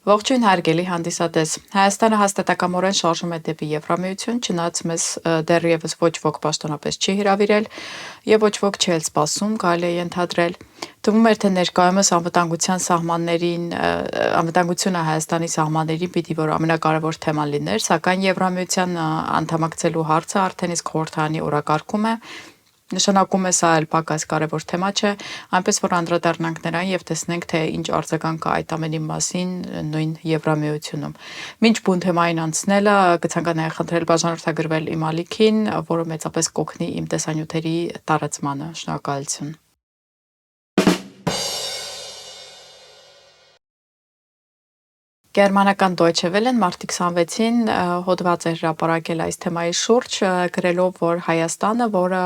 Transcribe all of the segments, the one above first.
Ողջույն հարգելի հանդիսատես, Հայաստանը հաստատակամորեն շարժում է դեպի Եվրամիություն, չնայած մեզ դեռևս ոչ ոք պաշտոնապես չի հրավիրել եւ ոչ ոք չի էլ սպասում, կարելի է ենթադրել։ Թվում էր, թե ներկայումս անվտանգությունը Հայաստանի սահմաններին պիտի որ ամենակարևոր թեման լիներ, սակայն Եվրամիության անդամակցելու հարցը արդեն իսկ խորհրդարանի օրակարգում է։ Նշանակում է սա էլ պակաս կարևոր թեմա չէ, այնպես որ անդրադառնանք նրան եւ տեսնենք, թե ինչ արձագանք կա այդ ամենի մասին նույն Եվրամիությունում։ Մինչ բուն թեմային անցնելը կցանկանայի խնդրել բաժանորդագրվել իմ ալիքին, որը մեծապես կօգնի իմ տեսանյութերի տարածմանը։ Շնորհակալություն։ Գերմանական Deutsche Welle-ն մարտի 26-ին հոդված էր հրապարակել այս թեմայի շուրջ, գրելով, որ Հայաստանը, որը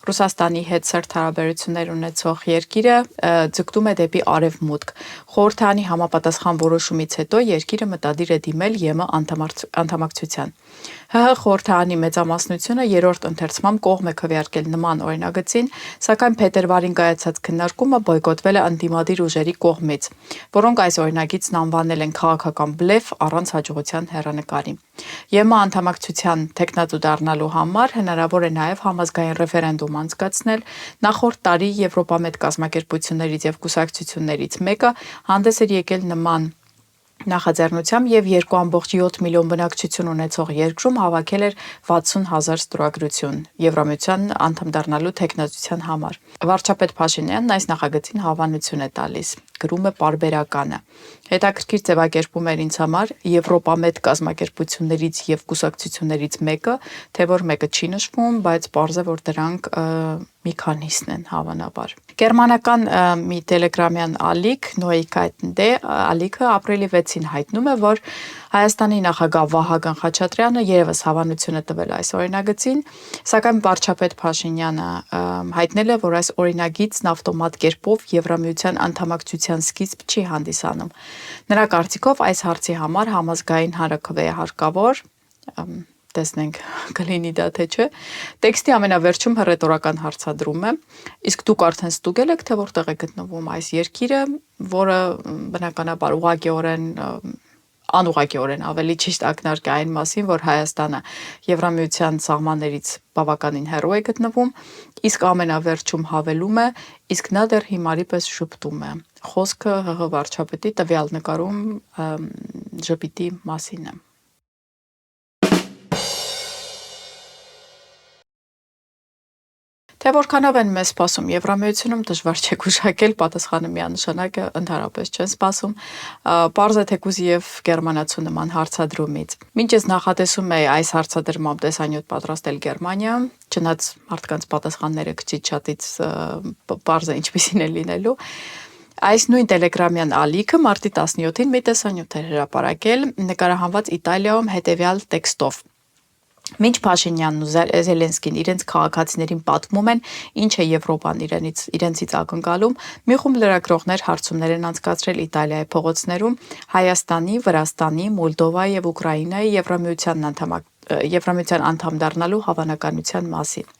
Ռուսաստանի հետ սերտ հարաբերություններ ունեցող երկիրը, ձգտում է դեպի արևմուտք։ Խորհրդարանի համապատասխան որոշումից հետո երկիրը մտադիր է դիմել ԵՄ անդամակցության։ ՀՀ խորհրդարանի մեծամասնությունը երրորդ ընթերցմամբ կողմ է քվեարկել նման օրինագծին, սակայն փետրվարին կայացած քննարկումը բոյկոտվել է ընդդիմադիր ուժերի կողմից, որոնք այս օրինագիծն անվանել են քաղաքական բլեֆ առանց հաջողության հեռանկարի։ ԵՄ անդամակցության թեկնածու դառնալու համար հնարավոր է նաև համազգային ռեֆերենդում անցկացնել։ Նախորդ տարի Եվրոպամետ կազմակերպություններից եւ կուսակցություններից մեկը հանդես էր եկել նման նախաձեռնությամբ եւ 2.7 միլիոն բնակչություն ունեցող երկրում հավաքել էր 60,000 ստորագրություն Եվրամիության անդամ դառնալու թեկնածության համար։ Վարչապետ Փաշինյանն այս նախագծին հավանություն է տալիս, գրում է պարբերականը։ Հետաքրքիր ձևակերպում էր ինձ համար Եվրոպամետ կազմակերպություններից եւ կուսակցություններից մեկը, թե որ մեկը չի նշվում, բայց պարզ է, որ դրանք մի քանիսն են հավանաբար։ Գերմանական մի տելեգրամյան ալիք Neuigkeiten.de ալիքը ապրիլի 6-ին հայտնում է, որ Հայաստանի նախագահ Վահագն Խաչատրյանը երևս հավանություն է տվել այս օրինագծին, սակայն վարչապետ Փաշինյանը հայտնել է, որ այս օրինագիծն ավտոմատ կերպով Եվրամիության անդամակցության սկիզբ չի հանդիսանում։ Նրա կարծիքով այս հարցի համար համազգային հանրաքվե է հարկավոր, տեսնենք կլինի դա թե չէ։ Տեքստի ամենավերջում հռետորական հարցադրում է, իսկ դուք արդեն ստուգել եք, թե որտեղ է գտնվում այս երկիրը, որը բնականաբար անուղղակիորեն ավելի ճիշտ ակնարկ է այն մասին, որ Հայաստանը Եվրամիության սահմաններից բավականին հեռու է գտնվում, իսկ ամենավերջում հավելում է, իսկ նա դեռ հիմարի պես շփտում է։ Խոսքը ՀՀ վարչապետի տվյալ նկարում ժպիտի մասին է։ Թե որքանով են մեզ սպասում Եվրամիությունում դժվար չէ գուշակել, պատասխանը միանշանակ է, ընդհանրապես չեն սպասում, պարզ է թեկուզ եւ գերմանացու նման հարցադրումից։ Մինչ ես նախատեսում էի այս հարցադրմամբ տեսանյութ պատրաստել Գերմանիա, չնայած մարդկանց պատասխանները քիչ շատից պարզ է ինչպիսին է լինելու, այս նույն տելեգրամյան ալիքը մարտի 17-ին մի տեսանյութ էր հրապարակել, նկարահանված Իտալիայում հետեւյալ տեքստով. Մինչ Փաշինյանն ու Զելենսկին իրենց քաղաքացիներին պատմում են, ինչ է Եվրոպան իրենցից ակնկալում, մի խումբ լրագրողներ հարցումներ են անցկացրել Իտալիայի փողոցներում Հայաստանի, Վրաստանի, Մոլդովայի եւ Ուկրաինայի Եվրամիության անդամ դառնալու հավանականության մասին։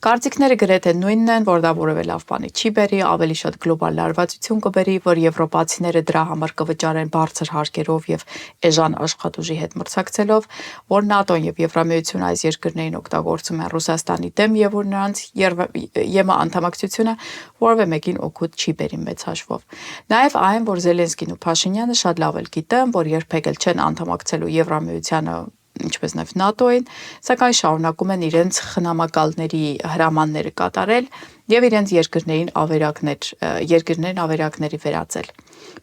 Կարծիքները գրեթե նույնն են, որ դա որևէ լավ բանի չի բերի, ավելի շատ գլոբալ լարվածություն կբերի, որ եվրոպացիները դրա համար կվճարեն բարձր հարկերով եւ էժան աշխատուժի հետ մրցակցելով, որ ՆԱՏՕ-ն եւ Եվրամիությունը այս երկրներին օգտագործում են Ռուսաստանի դեմ եւ որ նրանց ԵՄ անդամակցությունը որևէ մեկին օգուտ չի բերի մեծ հաշվով։ Նաեւ այն, որ Զելենսկին ու Փաշինյանը շատ լավ էլ գիտեն, որ երբեք էլ չեն անդամակցելու Եվրամիությանը ինչպես նաև ՆԱՏՕ-ին, սակայն շարունակում են իրենց խնամակալների հրամանները կատարել եւ իրենց երկրներին ավերակների վերածել։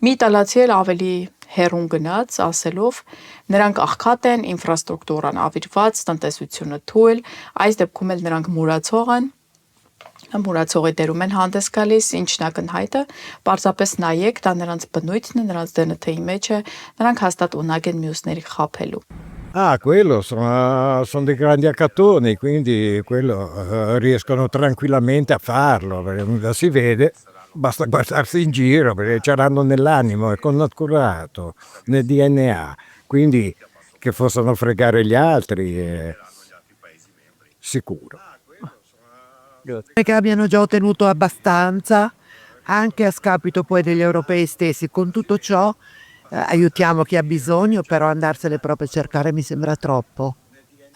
Մի իտալացի էլ ավելի հեռուն գնաց, ասելով, նրանք աղքատ են, ինֆրաստրուկտուրան ավիրված, տնտեսությունը թույլ, այս դեպքում էլ նրանք մուրացողի դերում են հանդես գալիս, ինչն ակնհայտ է, պարզապես նայեք, դա նրանց բնույթն է, նրանց ԴՆԹ-ի մեջ է, նրանք հաստատ ունակ են մյուսների խաբելու։ Quello sono dei grandi accatoni, quindi quello riescono tranquillamente a farlo, perché si vede, basta guardarsi in giro, perché ce l'hanno nell'animo, è connaturato, nel DNA, quindi che possano fregare gli altri è sicuro. Che abbiano già ottenuto abbastanza anche a scapito poi degli europei stessi. Con tutto ciò aiutiamo chi ha bisogno, però andarsene proprio a cercare mi sembra troppo.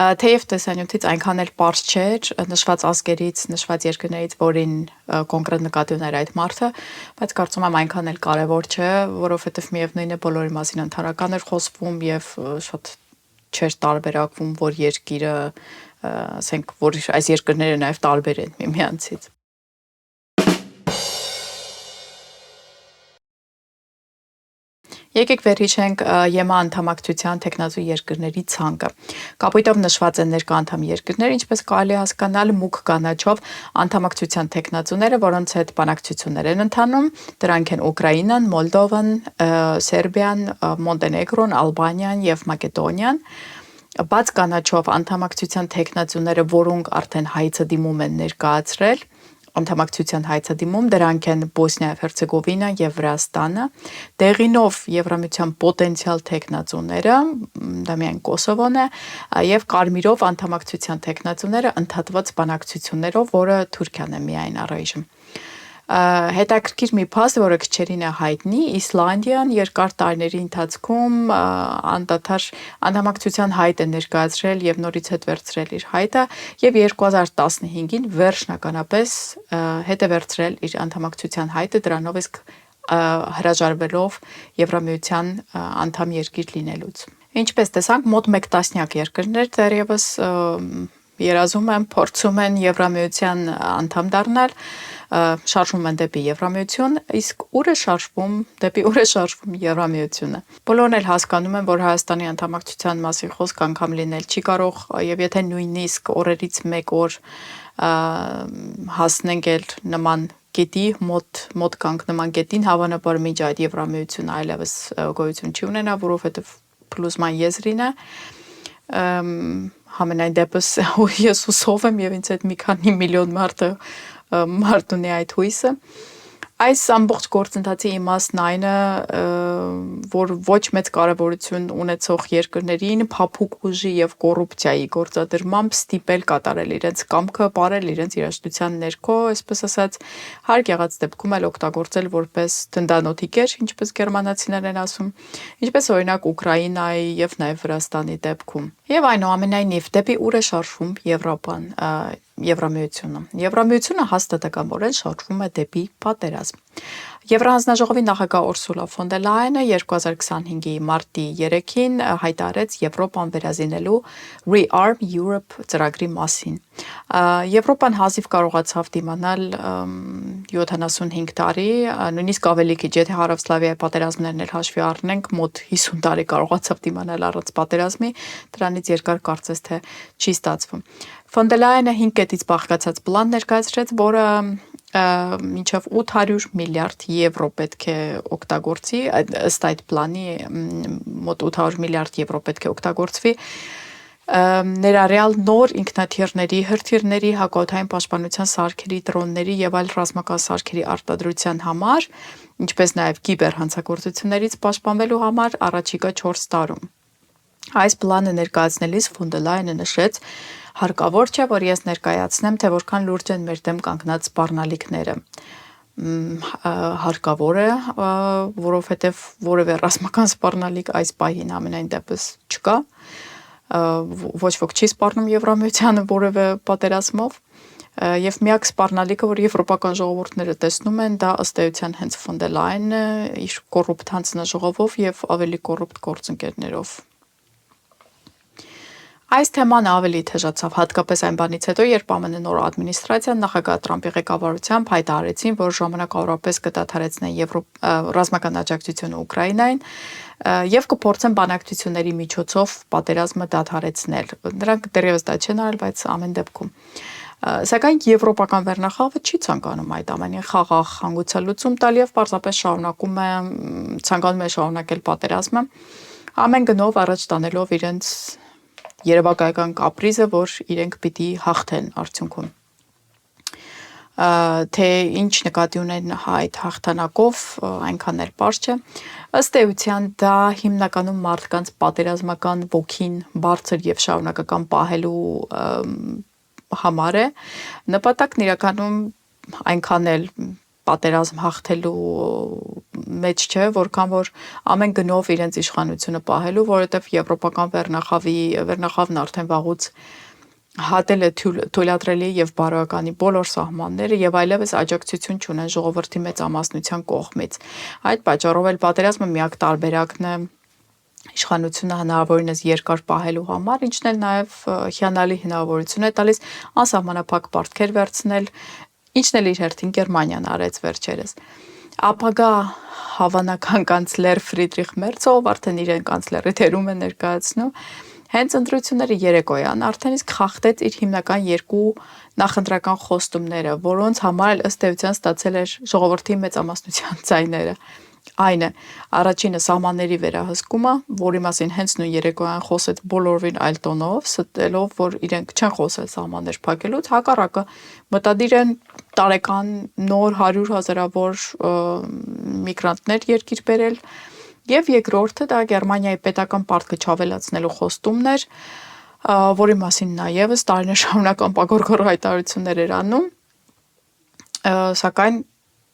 Թեև տեսանյութից այնքան էլ པարզ չէր նշված ազգերից, նշված երկրներից, որին կոնկրետ նկատի ուներ այդ մարդը, բայց կարծում եմ այնքան էլ կարևոր չէ, որովհետև միևնույն է բոլորի մասին ընդհանրական էր խոսվում եւ շատ չէր տարբերակվում, որ երկիրը, ասենք, որ այս երկրները նաեւ տարբեր են միմյանցից։ Եկեք վերհիշենք ԵՄԱ անդամակցության տեխնազու երկրների ցանկը։ Կապույտով նշված են ներկա անդամ երկրներ, ինչպես կարելի հասկանալ մուգ կանաչով անդամակցության տեխնազուները, որոնց հետ բանակցություններ են ընթանում, դրանք են Ուկրաինան, Մոլդովան, Սերբիան, Մոնտենեգրոն, Ալբանիան եւ Մակեդոնիան։ Բաց կանաչով անդամակցության տեխնազուները, որոնք արդեն հայցը դիմում են ներկայացրել, անդամակցության հայցադիմում դրանք են Բոսնիա եւ Հերցեգովինա եւ Վրաստանը, դեղինով Եվրամիության պոտենցիալ տեխնացուները, դա միայն Կոսովոն է, եւ կարմիրով անդամակցության տեխնացուները ընդհատված բանակցություններով, որը Թուրքիան է միայն առայժմ։ Հետաքրքիր մի փաստ, որը քչերին է հայտնի, Իսլանդիան երկար տարիների ընթացքում անդադար անդամակցության հայտ է ներկայացրել եւ նորից հետ վերցրել իր հայտը եւ 2015-ին վերջնականապես հետ է վերցրել իր անդամակցության հայտը, դրանով իսկ հրաժարվելով Եվրամիության անդամ երկիր լինելուց։ Ինչպես տեսանք, մոտ 1 տասնյակ երկրներ դեռևս երազում են, փորձում են Եվրամիության անդամ դառնալ, շարժվում են դեպի Եվրամիություն, իսկ ուր է շարժվում Եվրամիությունը։ Բոլորն էլ հասկանում են, որ Հայաստանի անդամակցության մասին խոսք անգամ լինել չի կարող, եւ եթե նույնիսկ օրերից մեկ օր հասնենք էլ նման կետի մոտ կանք նման կետին, հավանաբար մինչ այդ Եվրամիությունը այլևս գոյություն չի ունենա, որովհետեւ փլուզման եզրին է համենայն դեպս ես հուսով եմ եւ ինձ այդ մի քանի միլիոն մարդ ունի այդ հույսը։ Այս ամբողջ գործընթացի իմաստն այն է, որ ոչ մեծ կարևորություն ունեցող երկրներին փափուկ ուժի եւ կոռուպցիայի գործադրմամբ ստիպել կատարել իրենց կամքը, բարել իրենց երաժշտության ներքո, այսպես ասած, հարկ եղած դեպքում էլ օգտագործել որպես դնդանոթի կեր, ինչպես գերմանացիներն են ասում, ինչպես օրինակ Ուկրաինայի եւ նաեւ Վրաստանի դեպքում։ Եվ այնուամենայնիվ դեպի ուր է շարժվում Եվրոպան, Եվրամիությունը հաստատակամորեն շարժվում է դեպի պատերազմ։ Եվրահանձնաժողովի նախագահ Ուրսուլա ֆոն դեր Լայենը 2025-ի մարտի 3-ին հայտարարեց Եվրոպան վերազինելու Rearm Europe ծրագրի մասին։ Եվրոպան հազիվ կարողացավ դիմանալ 75 տարի, նույնիսկ ավելի քիչ, եթե Հարավսլավիայի պատերազմներն էլ հաշվի առնենք, մոտ 50 տարի կարողացավ դիմանալ առանց պատերազմի, դրանից երկար կարծես թե չի ստացվում։ Ֆոն դեր Լայենը 5 կետից բաղկացած պլան ներկայացրեց, որը մինչև 800 միլիարդ եվրո պետք է օգտագործի, ըստ այդ պլանի մոտ 800 միլիարդ եվրո պետք է օգտագործվի ներառյալ նոր ինքնաթիռների, հրթիռների, հակաօդային պաշտպանության սարքերի, դրոնների եւ այլ ռազմական սարքերի արտադրության համար, ինչպես նաեւ կիբերհանցագործություններից պաշտպանվելու համար առաջիկա 4 տարում։ Այս պլանը ներկայացնելիս ֆոն դեր Լայենը նշեց, հարկավոր չէ, որ ես ներկայացնեմ, թե որքան լուրջ են մեր դեմ կանգնած սպառնալիքները։ Հարկավոր է, որովհետև որևէ ռազմական սպառնալիք այս պահին ամենայն դեպս չկա, ոչ ոք չի սպառնում Եվրամիությանը որևէ պատերազմով, եւ միակ սպառնալիքը, որ եվրոպական ժողովուրդները տեսնում են, դա ըստ էության հենց ֆոն դեր Լայենը իր կոռուպտ հանձնաժողովով եւ ավելի կոռուպտ գործընկերներով։ Այս թեման ավելի թեժացավ հատկապես այն բանից հետո, երբ ԱՄՆ նոր ադմինիստրացիան նախագահ Տրամփի ղեկավարությամբ հայտարարեցին, որ ժամանակավորապես կդադարեցնեն ռազմական աջակցությունը Ուկրաինային եւ կփորձեն բանակցությունների միջոցով պատերազմը դադարեցնել։ Նրանք դեռևս դա չեն արել, բայց ամեն դեպքում Սակայն եվրոպական վերնախավը չի ցանկանում այդ ամենին խաղաղ հանգուցալուծում տալ եւ պարզապես ցանկանում է շարունակել պատերազմը, ամեն գնով առաջ տանելով իրենց երևակայական կապրիզը, որ իրենք պիտի հաղթեն արդյունքում։ Թե ինչ նկատի ունեն այդ հաղթանակով, այնքան էլ պարզ չէ։ Ըստ էության դա հիմնականում մարդկանց պատերազմական ոգին բարձր եւ շարունակական պահելու համար է, նպատակն իրականում այնքան էլ պատերազմ հաղթելու մեջ չէ, որքան որ ամեն գնով իրենց իշխանությունը պահելու, որովհետև եվրոպական վերնախավն արդեն վաղուց հատել է թույլատրելի եւ բարոյականի բոլոր սահմանները եւ այլևս աջակցություն չունեն ժողովրդի մեծամասնության կողմից։ Այդ պատճառով էլ պատերազմը միակ տարբերակն է իշխանությունը հնարավորինս երկար պահելու համար, ինչն էլ նաև հիանալի հնարավորություն է տալիս անսահմանափակ պարտքեր վերցնել, ինչն էլ իր հերթին Գերմանիան արեց վերջերս։ Ապագա հավանական կանցլեր Ֆրիդրիխ Մերցով արդեն իրեն կանցլերի թերում է ներկայացնում։ Հենց ընտրությունները երեկոյան արդեն իսկ խախտեց իր հիմնական երկու նախընտրական խոստումները, որոնց համար էլ ըստ էության ստացել էր ժողովրդի մեծամասնության ձայները։ Այն է, առաջինը սահմանների վերահսկումը, որի մասին հենց նույն երեկոյան խոսեց բոլորովին այլ տոնով, ստելով, որ իրենք չեն խոսել սահմաններ փակելուց, հակառակը մտադիր են տարեկան նոր 100,000-ավոր միգրանտներ երկիր բերել, եւ երկրորդը դա Գերմանիայի պետական պարտքը չավելացնելու խոստումն էր, որի մասին նա եւս տարիներ շարունակ անպագորգոր հայտարարություններ էր անում, սակայն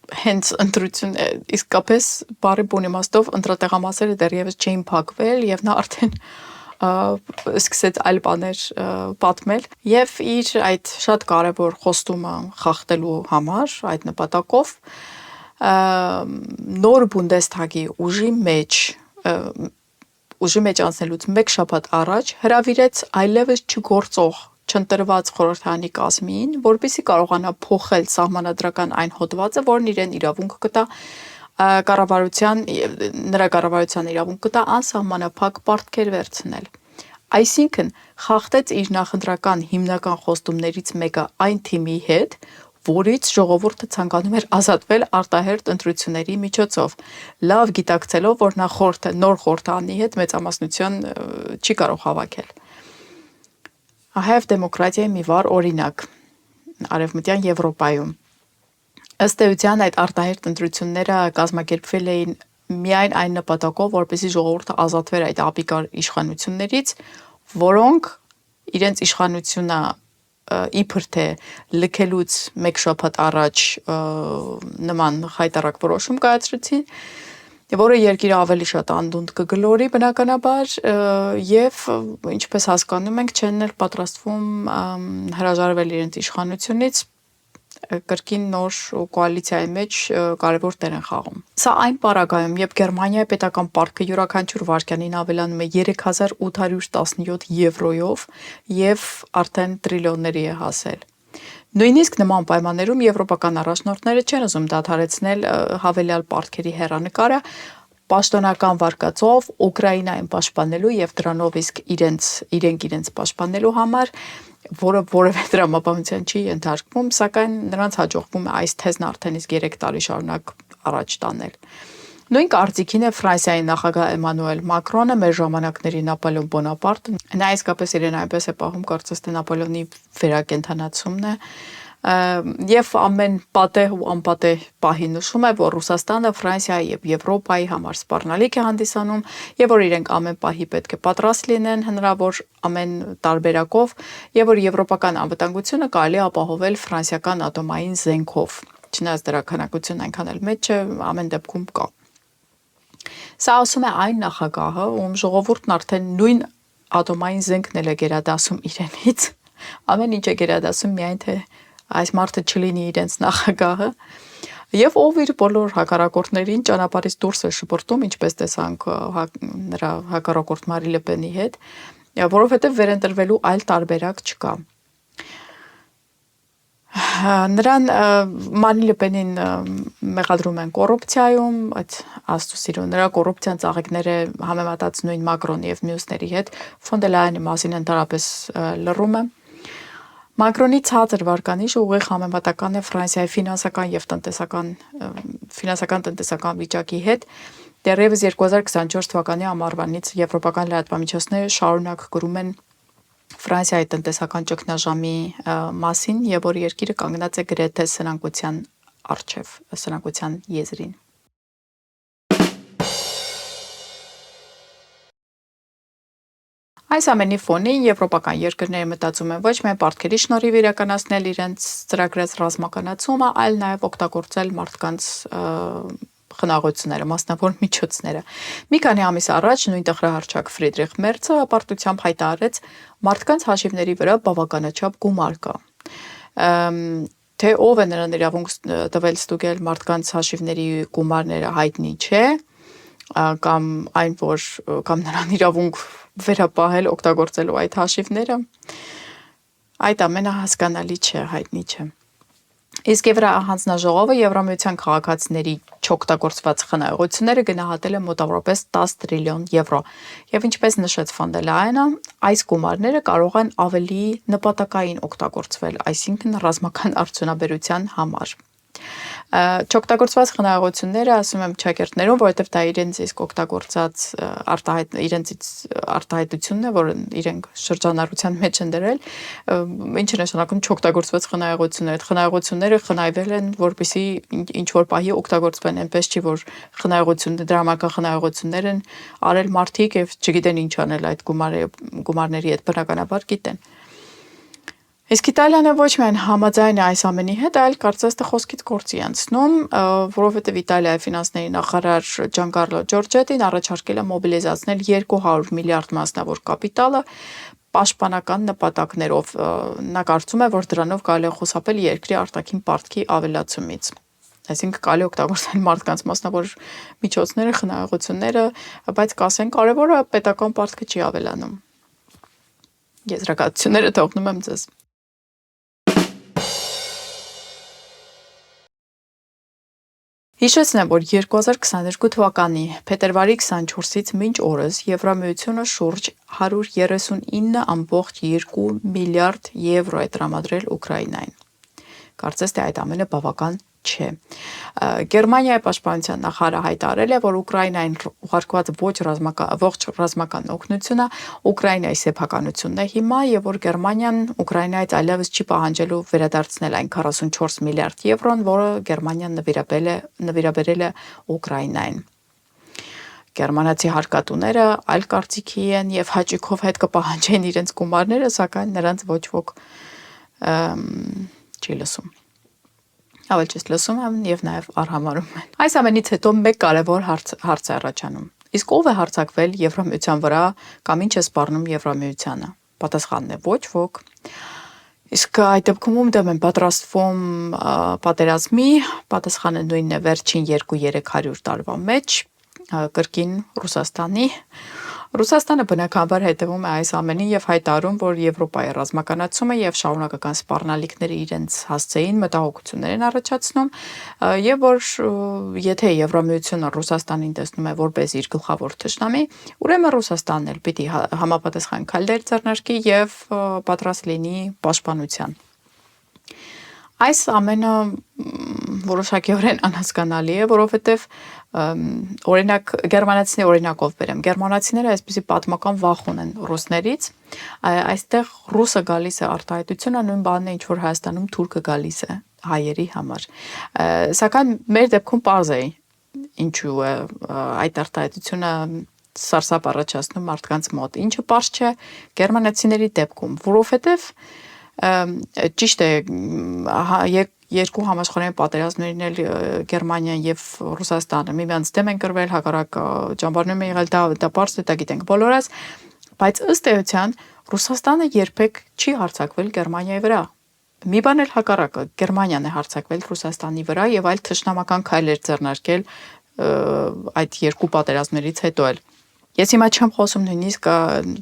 հենց ընտրություն իսկապես բարի բուն իմաստով ընտրատեղամասերը դեռևս չէին փակվել եւ նա արդեն սկսեց այլ բաներ պատմել եւ իր այդ շատ կարեւոր խոստումը խախտելու համար այդ նպատակով նոր Բունդեսթագի ուժի մեջ անցնելուց մեկ շաբաթ առաջ հրավիրեց այլևս չգործող չընտրված խորհրդարանի կազմին, որպեսզի կարողանա փոխել սահմանադրական այն հոդվածը, որն իրեն իրավունք կտա նրա կառավարության իրավունք կտա անսահմանափակ պարտքեր վերցնել։ Այսինքն խախտեց իր նախընտրական հիմնական խոստումներից մեկը այն թիմի հետ, որից ժողովուրդը ցանկանում էր ազատվել արտահերթ ընտրությունների միջոցով, լավ գիտակցելով, որ նա նոր խորհրդարանի հետ մեծամասնություն չի կարող հավաքել։ Հայև դեմոկրատիայի մի վառ օրինակ Արևմտյան Եվրոպայում։ Ըստ էության այդ արտահերթ ընտրությունները կազմակերպվել էին միայն այն նպատակով, որպեսզի ժողովուրդը ազատվեր այդ ապիկար իշխանություններից, որոնք իրենց իշխանությունը իբր թե լքելուց մեկ շաբաթ առաջ նման խայտառակ որոշում կայացրեցին, որը երկիրը ավելի շատ անդունդ կգլորի բնականաբար եւ ինչպես հասկանում ենք չեն էլ պատրաստվում հրաժարվել իրենց իշխանությունից կրկին նոր կոալիցիայի մեջ կարևոր տեղ են խաղում։ Սա այն պարագայում, երբ Գերմանիայի պետական պարտքը յուրաքանչյուր վայրկյանին ավելանում է 3817 եվրոյով եւ արդեն տրիլիոնների է հասել։ Նույնիսկ նման պայմաններում եվրոպական առաջնորդները չեն ուզում դադարեցնել հավելյալ պարտքերի հեռանկարը պաշտոնական վարկածով Ուկրաինային պաշտպանելու եւ դրանով իսկ իրենց պաշտպանելու համար, որը որևէ դրամապանության չի ենթարկվում, սակայն նրանց հաջողվում է այս թեզն արդեն իսկ 3 տարի շարունակ առաջ տանել։ Նույն կարծիքին է Ֆրանսիայի նախագահ Էմանուել Մակրոնը, մեր ժամանակների Նապոլեոն Բոնապարտը, նա իսկապես իրեն այնպես է պահում, կարծես թե Նապոլեոնի վերակենդանացումն է, եւ ամեն պատեհ ու անպատեհ պահի նշում է, որ Ռուսաստանը Ֆրանսիայի եւ Եվրոպայի համար սպառնալիք է հանդիսանում եւ որ իրենք ամեն պահի պետք է պատրաստ լինեն հնարավոր ամեն տարբերակով եւ որ եվրոպական անվտանգությունը կարելի է ապահովել ֆրանսիական ատոմային զենքով, չնայած դրա քանակությունն այնքան էլ մեծ չէ, ամեն դեպքում կա։ Սա ասում է այն նախագահը, ում ժողովուրդն արդեն նույն ատոմային զենքն էլ է գերադասում իրենից, ամեն ինչ է գերադասում միայն թե այս մարդը չլինի իրենց նախագահը, եւ ով իր բոլոր հակառակորդներին ճանապարհից դուրս է շպրտում, ինչպես տեսանք նրա հակառակորդ Մարի Լեպենի հետ, որովհետեւ վերընտրվելու այլ տարբերակ չկա։ Նրան Մարին Լեպենին մեղադրում են կոռուպցիայում, այդ աստծո սիրո նրա կոռուպցիան ծաղիկները համեմատած նույն Մակրոնի եւ մյուսների հետ ֆոն դե Լայենի մասին ընդհանրապես լռում է։ Մակրոնի ցածր վարկանիշը ուղիղ համեմատական է Ֆրանսիայի ֆինանսական տնտեսական վիճակի հետ։ Դեռևս 2024 թվականի ամառվանից եվրոպական լրատվամիջոցները շարունակ գրում են Ֆրանսիայի տնտեսական ճգնաժամի մասին եւ որ երկիրը կանգնած է գրեթե սնանկության եզրին։ Այս ամենի ֆոնին եվրոպական երկրները մտածում են ոչ միայն պարտքերի շնորհիվ իրականացնել իրենց ծրագրած ռազմականացումը, այլ նաև օգտագործել մարդկանց խնաղությունները, մասնավոր միջոցները։ Մի քանի ամիս առաջ նույն տխրահարճակ Ֆրիդրիխ Մերցը հպարտությամբ հայտարարեց մարդկանց հաշիվների վրա բավականաչափ գումար կա։ Թե ով է նրան իրավունք տվել ստուգել մարդկանց հաշիվների գումարները հայտնի չէ, կամ այն որ կամ նրան իրավունք վերապահել օգտագործելու այդ հաշիվները, այդ ամենը հասկանալի չէ, հայտնի չէ։ Իսկ Եվրահանձնաժողովը Եվրամիության քաղաքացիների չօգտագործված խնայողությունները գնահատել է մոտավորապես 10 տրիլիոն եվրո։ Եվ ինչպես նշեց Ֆոն դեր Լայենը, այս գումարները կարող են ավելի նպատակային օգտագործվել, այսինքն ռազմական արդյունաբերության համար։ Չօգտագործված խնայողությունները, ասում եմ ճակերտներում, որովհետև դա իրենց իսկ օգտագործած արտահայտությունն է, որ իրենք շրջանառության մեջ են դրել, ինչ է նշանակում չօգտագործված խնայողություններ։ Այդ խնայողությունները խնայվել են, որպեսզի ինչ որ պահի օգտագործվեն, այնպես չի, որ դրամական խնայողություններ են արել մարդիկ եւ չգիտեն ինչ անել այդ գումարների հետ, բնականաբար գիտեն։ Իսկ Իտալիան ոչ միայն համաձայն է այս ամենի հետ, այլ կարծես թե խոսքից գործի անցնում, որովհետև Իտալիայի ֆինանսների նախարար Ջանկարլո Ջորջետին առաջարկել է մոբիլիզացնել 200 միլիարդ մասնավոր կապիտալը պաշտպանական նպատակներով։ Նա կարծում է, որ դրանով կարելի է խուսափել երկրի արտաքին պարտքի ավելացումից։ Այսինքն կարելի է օգտագործել մարդկանց մասնավոր միջոցները, խնայողությունները, բայց կասեն կարևորը պետական պարտքը չի ավելանում։ Եզրակացությունները թողնում եմ ձեզ։ Հիշեցնեմ, որ 2022 թվականի փետրվարի 24-ից մինչ օրս Եվրամիությունը շուրջ 139.2 միլիարդ եվրո է տրամադրել Ուկրաինային։ Կարծես թե այդ ամենը բավական չէ։ Գերմանիայի պաշտպանության նախարարը հայտարարել է, որ Ուկրաինային ուղարկված ողջ ռազմական օգնությունը Ուկրաինայի սեփականությունն է հիմա եւ որ Գերմանիան Ուկրաինայից այլևս չի պահանջելու վերադարձնել այն 44 միլիարդ եվրոն, որը Գերմանիան նվիրաբերել է Ուկրաինային։ Գերմանացի հարկատուները այլ կարծիքի են եւ հաճույքով հետ կպահանջեն իրենց գումարները, սակայն նրանց ոչ ոք չի լսում։ Ավելի ճիշտ լսում են եւ նաեւ արհամարհում են։ Այս ամենից հետո մեկ կարևոր հարց է առաջանում։ Իսկ ով է հարձակվել Եվրամիության վրա կամ ինչ է սպառնում Եվրամիությանը։ Պատասխանն է ոչ ոք։ Իսկ այդ դեպքում ում դեմ են պատրաստվում պատերազմի, պատասխանը նույնն է վերջին 2-300 տարվա մեջ, կրկին Ռուսաստանի։ Ռուսաստանը բնականաբար հետևում է այս ամենին եւ հայտարարում, որ Եվրոպայի ռազմականացումը եւ շարունակական սպառնալիքները իրենց հասցեին մտահոգություններ են առաջացնում եւ որ եթե Եվրամիությունը Ռուսաստանին տեսնում է որպես իր գլխավոր թշնամի, ուրեմն Ռուսաստանն էլ պիտի համապատասխան քայլեր ձեռնարկի եւ պատրաստ լինի պաշտպանության։ Այս ամենը որոշակիորեն անհասկանալի է, որովհետև օրինակ գերմանացիների օրինակով բերեմ։ Գերմանացիները այսպեսի պատմական վախ ունեն ռուսներից, այստեղ ռուսը գալիս է արտահայտությունը, նույն բանն է, ինչ որ Հայաստանում թուրքը գալիս է հայերի համար։ Սակայն մեր դեպքում պարզ է ինչու է այդ արտահայտությունը սարսափ առաջացնում մարդկանց մոտ։ Ինչը պարզ չէ գերմանացիների դեպքում, որովհետև ճիշտ է երկու համաշխարհային պատերազմներն էլ Գերմանիան եւ Ռուսաստանը միմյանց դեմ են կրվել, հակառակ ճամբարներում են եղել, դա պարզ է, դա գիտենք բոլորս, բայց ըստ էության Ռուսաստանը երբեք չի հարձակվել Գերմանիայի վրա։ Մի բան էլ հակառակը, Գերմանիան է հարձակվել Ռուսաստանի վրա եւ այլ թշնամական քայլեր ձեռնարկել այդ երկու պատերազմներից հետո էլ։ Ես հիմա չեմ խոսում նույնիսկ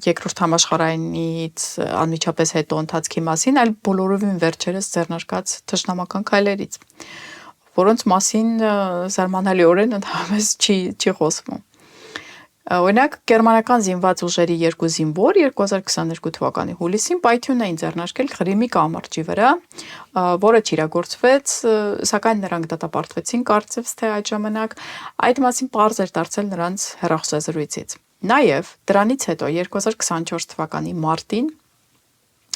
երկրորդ համաշխարհայինից անմիջապես հետո ընթացքի մասին, այլ բոլորովին վերջերս ձեռնարկած թշնամական քայլերից, որոնց մասին զարմանալիորեն ընդհանրապես չի խոսվում։ Օրինակ գերմանական զինված ուժերի երկու զինվոր 2022 թվականի հուլիսին պայթյուն էին ձեռնարկել Ղրիմի կամրջի վրա, որը չիրագործվեց, սակայն նրանք դատապարտվեցին կարծես թե այդ ժամանակ, այդ մասին պարզ էր դարձել նրանց հեռախոսազրույցից։ Նաև դրանից հետո 2024 թվականի մարտին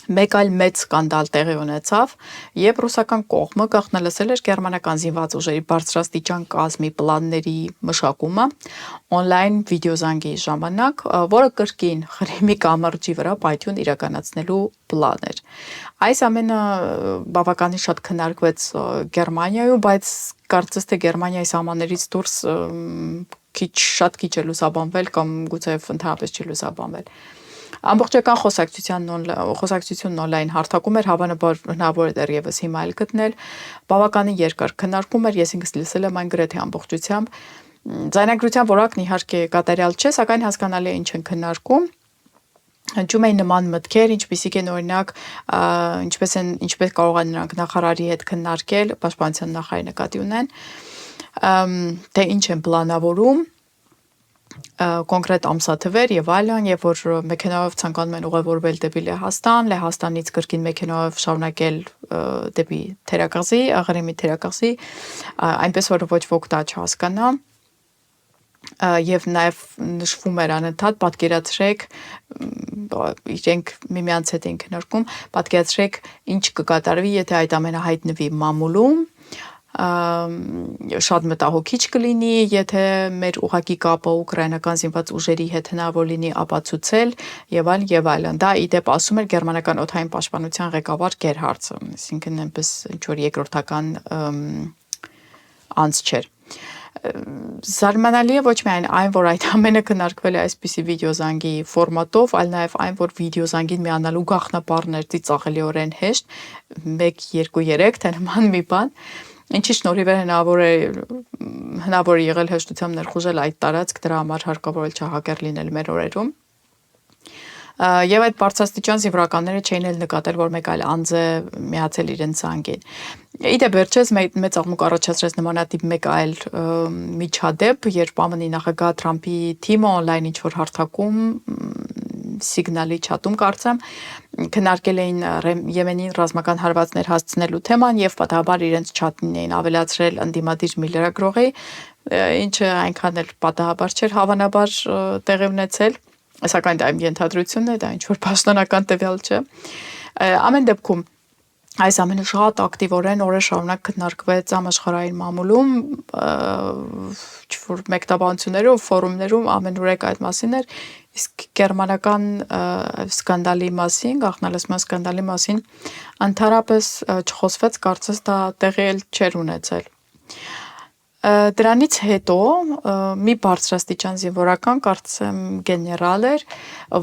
Մեկ այլ մեծ սկանդալ տեղի ունեցավ, եւ ռուսական կողմը գաղտնալսել էր գերմանական զինված ուժերի բարձրաստիճան կազմի պլանների մշակումը on-line վիդեոզանգի ժամանակ, որը կրկին Ղրիմի կամրջի վրա պայթյուն իրականացնելու պլան էր։ Այս ամենը բավականին շատ քննարկվեց Գերմանիայում, բայց կարծես թե Գերմանիայի սահմաններից դուրս շատ քիչ է լուսաբանվել կամ գուցե ընդհանրապես չի լուսաբանվել։ Ամբողջական խոսակցությունն on-line հարթակում էր, հավանաբար հնարավոր է դեռևս հիմա էլ գտնել, բավականին երկար քննարկում էր, ես ինքս լսել եմ այն գրեթե ամբողջությամբ, ձայնագրության որակն իհարկե կատարյալ չէ, սակայն հասկանալի է ինչ են քննարկում, հնչում էին նման մտքեր, ինչպիսիք են օրինակ, ինչպես կարող են նրանք նախարարի հետ քննարկել, պաշտպանության նախարարի նկատի ունեն, թե ինչ են պլանավորում, կոնկրետ ամսաթվեր եւ այլն, եւ որ մեքենայով ցանկանում են ուղևորվել դեպի Լեհաստանից կրկին մեքենայով շարունակել դեպի Թերակղզի, Ղրիմի Թերակղզի, այնպես որ ոչ ոք դա չհասկանա։ Եվ նաև նշվում էր անընդհատ, պատկերացրեք, իրենք միմյանց հետ են քննարկում, պատկերացրեք ինչ կկատարվի, եթե այդ ամենը հայտնվի մամուլում, շատ մտահոգիչ կլինի, եթե մեր ուղղակի կապը ուկրաինական զինված ուժերի հետ հնարավոր լինի ապացուցել եւ այլն, դա ի դեպ ասում էր գերմանական օդային պաշտպանության ղեկավար Գերհարդը, այսինքն այնպես ինչ որ երկրորդական անց չէր։ Զարմանալի է ոչ միայն այն, որ այդ ամենը քննարկվել է այսպիսի վիդեոզանգի ֆորմատով, այլ նաև այն, որ վիդեոզանգին միանալու գաղտնապարներ ծիծաղելիորեն հեշտ, 1, 2, 3, թե նման մի բան, ինչի շնորհիվ հնարավոր եղել հեշտությամբ ներխուժել այդ տարածք, դրա համար հարկավոր էլ չհակեր լինել մեր օրերում։ Եվ այդ բարձրաստիճան զինվորականները չէին էլ նկատել, որ մեկ այլ անձ է միացել իրենց զանգին։ Իդեպ վերջերս մեծ աղմուկ առաջացրեց նմանատիպ մեկ այլ միջադեպ, երբ ԱՄՆ-ի նախագահ Թրամփի թիմը on-line ինչ-որ հարթակում, սիգնալի չաթում կարծեմ, քննարկել էին Եմենին ռազմական հարվածներ հասցնելու թեման եւ պատահաբար իրենց չաթին էին ավելացրել ընդդիմադիր մի լրագրողի, ինչը այնքան էլ պատահաբար չէր հավանաբար տեղի ունեցել, սակայն դա իմ ենթադրությունն է, դա ինչ որ պաշտոնական տվյալ չէ։ Ամեն դեպքում այս ամենը շատ ակտիվորեն օրեր շարունակ քննարկվեց համաշխարհային մամուլում, ինչ-որ մեկնաբանություններով, ֆորումներում ամենուրեք այդ մասին էր, իսկ գերմանական սկանդալի մասին, գաղտնալսման սկանդալի մասին ընդհանրապես չխոսվեց, կարծես դա տեղի էլ չէր ունեցել։ Դրանից հետո մի բարձրաստիճան զինվորական, կարծեմ գեներալ էր,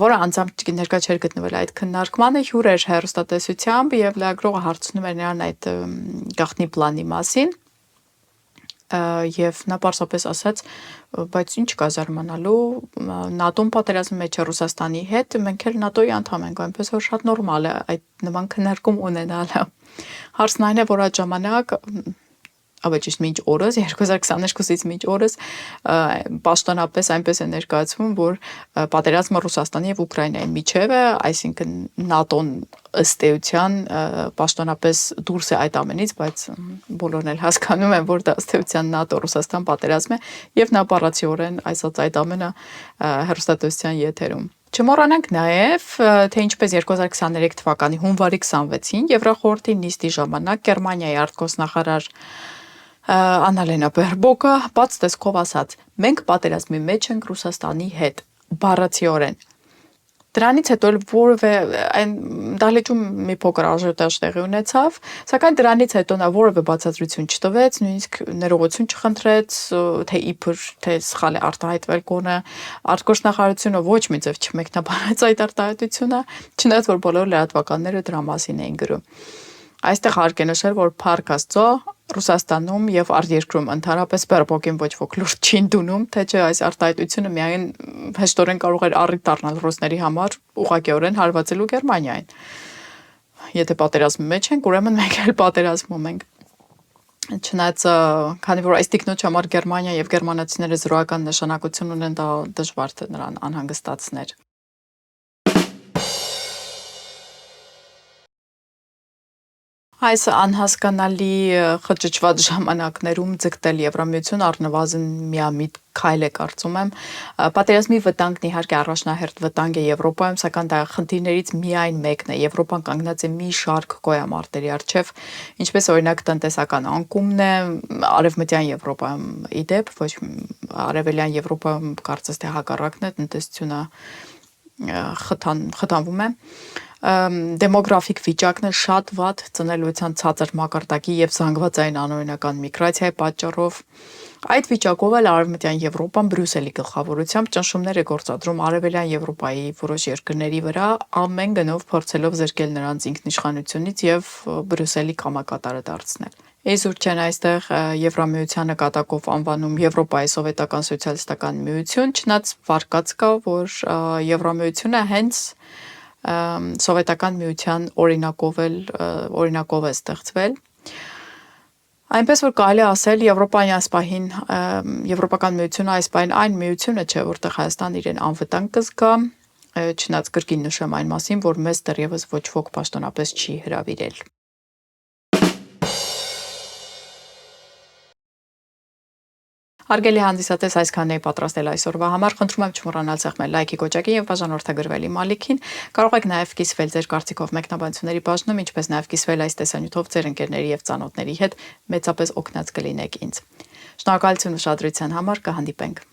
որը անձամբ ներկա չէր գտնվել այդ քննարկմանը, հյուր էր հեռուստատեսությամբ եւ լրագրողը հարցնում էր նրան այդ գաղտնի պլանի մասին եւ նա պարզապես ասաց, բայց ինչ կա զարմանալու, ՆԱՏՕ-ն պատերազմի մեջ է Ռուսաստանի հետ, մենք էլ ՆԱՏՕ-ի անդամ ենք, այնպես որ շատ նորմալ է այդ նման քննարկում ունենալը։ Հարցն այն է, որ այդ ժամանակ ավեջիշտ մինչ օրս 2022-ից մինչ օրս պաշտոնապես այնպես է ներկայացվում, որ պատերազմը Ռուսաստանի եւ Ուկրաինայի միջև է, այսինքն ՆԱՏՕ-ն ըստ էության պաշտոնապես դուրս է այդ ամենից, բայց բոլորն էլ հասկանում են, որ դա ըստ էության ՆԱՏՕ-Ռուսաստան պատերազմ է եւ նա բառացիորեն այսած այդ ամենը հեռուստատեսության եթերում։ Չմոռանանք նաև, թե ինչպես 2023 թվականի հունվարի 26-ին Եվրախորհրդի նիստի ժամանակ Գերմանիայի արտգործնախարար Աննալենա Բերբոկը բաց տեսքով ասաց. մենք պատերազմի մեջ ենք Ռուսաստանի հետ, բառացիորեն։ Դրանից հետո որևէ այն դահլիճում մի փոքր աժիոտաժ տեղի ունեցավ, սակայն դրանից հետո նա որևէ բացատրություն չտվեց, նույնիսկ ներողություն չխնդրեց, թե իբր թե սխալ է արտահայտվել գոնե արտգործնախարարությունը ոչ մի ձև չմեկնաբանեց այդ արտահայտությունը, չնայած որ բոլոր լրատվականները դրա մասին էին գրում։ Այստեղ հարկ է նշել, որ փառք Աստծո Ռուսաստանում եւ արտերկրում ընդհանրապես Բերբոկին ոչ ոք լուրջ չի ընդունում, թե չէ այս արտահայտությունը միայն հեշտորեն կարող էր առիթ դառնալ ռուսների համար ուղղակիորեն հարվածելու Գերմանիային։ Եթե պատերազմի մեջ ենք, ուրեմն մենք էլ պատերազմում ենք։ Չնայած քանի որ այս տիկնոջ համար Գերմանիա եւ գերմանացիները զրոյական նշանակություն ունեն, դա դժվար թե նրան անհանգստացներ։ Այս անհասկանալի խճճված ժամանակներում ձգտել Եվրամիություն առնվազն միամիտ քայլ է կարծում եմ։ Պատերազմի վտանգն իհարկե առաջնահերթ վտանգ է Եվրոպայում, սակայն դա խնդիրներից միայն մեկն է։ Եվրոպան կանգնած է մի շարք գոյամարտերի առջև, ինչպես օրինակ տնտեսական անկումն է արևմտյան Եվրոպայում իդեպ, ոչ արևելյան Եվրոպայում կարծես թե հակառակն է, տնտեսությունը խթանվում է։ Դեմոգրաֆիկ վիճակն է շատ վատ ծնելիության ցածր մակարդակի եւ զանգվածային անօրինական միգրացիայի պատճառով։ Այդ վիճակով էլ Արևմտյան Եվրոպան Բրյուսելի գլխավորությամբ ճնշումներ է գործադրում Արևելյան Եվրոպայի որոշ երկրների վրա, ամեն գնով փորձելով զրկել նրանց ինքնիշխանությունից եւ Բրյուսելի կամակատարը դարձնել։ Իզուր չեն այստեղ Եվրամիության նկատակով անվանում Եվրոպայի սովետական սոցիալիստական միություն, չնայած վարկած կա, որ Եվրամիությունը հենց սովետական միության օրինակով է ստեղծվել։ Այնպես որ կարելի է ասել Եվրոպական միությունը այս պահին այն միությունը չէ, որտեղ Հայաստան իրեն անվտանգ կզգա, չնայած կրկին նշեմ այն մասին, որ մեզ դեռևս ոչ ոք պաշտոնապես չի հրավիրել։ Հարգելի հանդիսատես, այսքանն էի պատրաստել այսօրվա համար, խնդրում եմ չմոռանալ սեղմել լայքի կոճակին եւ բաժանորդագրվել իմ ալիքին։ Կարող եք նաեւ կիսվել ձեր կարծիքով մեկնաբանությունների բաժնում, ինչպես նաեւ կիսվել այս տեսանյութով ձեր ընկերների եւ ծանոթների հետ, մեծապես օգնած կլինեք ինձ։ Շնորհակալություն ուշադրության համար, կհանդիպենք։